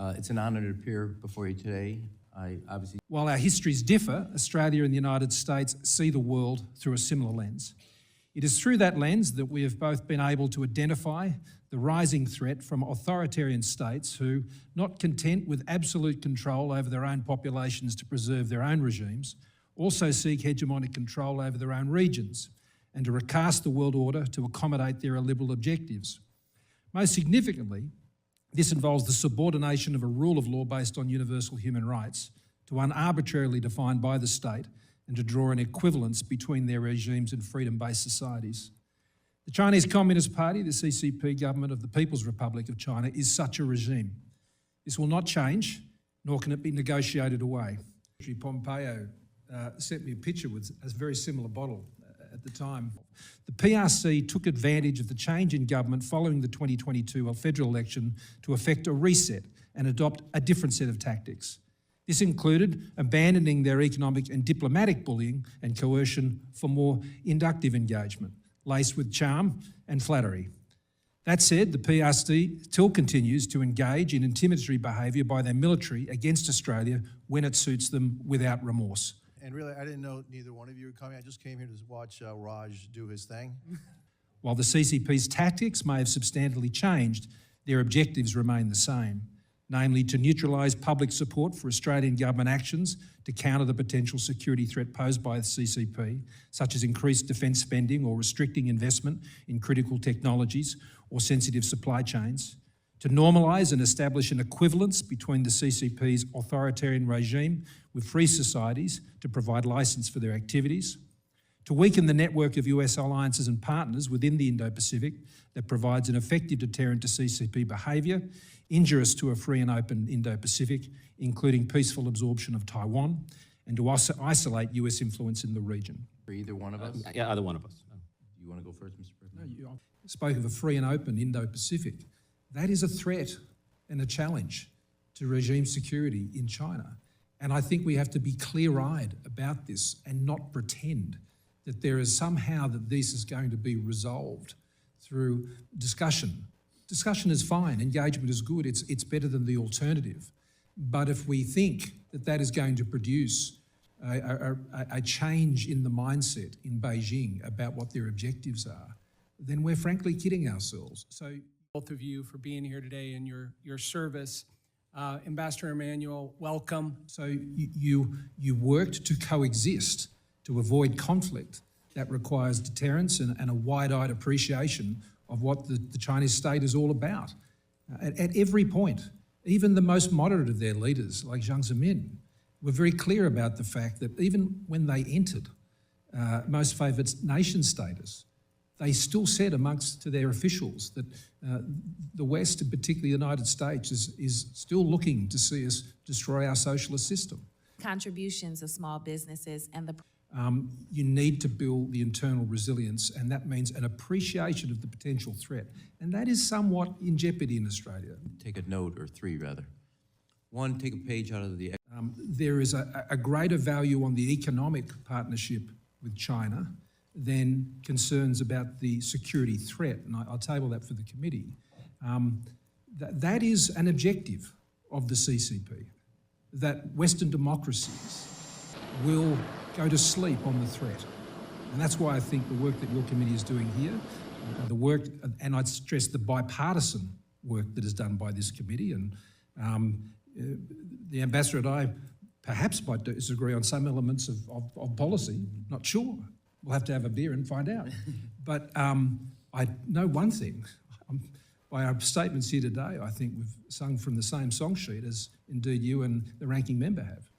It's an honor to appear before you today. While our histories differ, Australia and the United States see the world through a similar lens. It is through that lens that we have both been able to identify the rising threat from authoritarian states who, not content with absolute control over their own populations to preserve their own regimes, also seek hegemonic control over their own regions and to recast the world order to accommodate their illiberal objectives. Most significantly, this involves the subordination of a rule of law based on universal human rights to one arbitrarily defined by the state and to draw an equivalence between their regimes and freedom-based societies. The Chinese Communist Party, the CCP government of the People's Republic of China, is such a regime. This will not change, nor can it be negotiated away. Secretary Pompeo sent me a picture with a very similar bottle at the time. The PRC took advantage of the change in government following the 2022 federal election to effect a reset and adopt a different set of tactics. This included abandoning their economic and diplomatic bullying and coercion for more inductive engagement, laced with charm and flattery. That said, the PRC still continues to engage in intimidatory behaviour by their military against Australia when it suits them without remorse. And really, I didn't know neither one of you were coming. I just came here to watch Raj do his thing. While the CCP's tactics may have substantially changed, their objectives remain the same, namely to neutralise public support for Australian government actions to counter the potential security threat posed by the CCP, such as increased defence spending or restricting investment in critical technologies or sensitive supply chains, to normalise and establish an equivalence between the CCP's authoritarian regime with free societies to provide licence for their activities, to weaken the network of US alliances and partners within the Indo-Pacific that provides an effective deterrent to CCP behaviour, injurious to a free and open Indo-Pacific, including peaceful absorption of Taiwan, and to isolate US influence in the region. For either one of us? Yeah, either one of us. Do you want to go first, Mr. President? No, you spoke of a free and open Indo-Pacific. That is a threat and a challenge to regime security in China. And I think we have to be clear-eyed about this and not pretend that there is somehow that this is going to be resolved through discussion. Discussion is fine, engagement is good, it's better than the alternative. But if we think that that is going to produce a change in the mindset in Beijing about what their objectives are, then we're frankly kidding ourselves. So, both of you for being here today and your service. Ambassador Emmanuel, welcome. So you worked to coexist, to avoid conflict. That requires deterrence and a wide-eyed appreciation of what the Chinese state is all about. At every point, even the most moderate of their leaders, like Jiang Zemin, were very clear about the fact that even when they entered most favoured nation status, they still said to their officials that the West, and particularly the United States, is still looking to see us destroy our socialist system. Contributions of small businesses and the... You need to build the internal resilience, and that means an appreciation of the potential threat. And that is somewhat in jeopardy in Australia. Take a note, or three rather. One, take a page out of the... There is a greater value on the economic partnership with China than concerns about the security threat, and I'll table that for the committee. That is an objective of the CCP, that Western democracies will go to sleep on the threat. And that's why I think the work that your committee is doing here, the work, and I'd stress the bipartisan work that is done by this committee, and the Ambassador and I perhaps might disagree on some elements of policy, not sure. We'll have to have a beer and find out. But I know one thing. By our statements here today, I think we've sung from the same song sheet as indeed you and the ranking member have.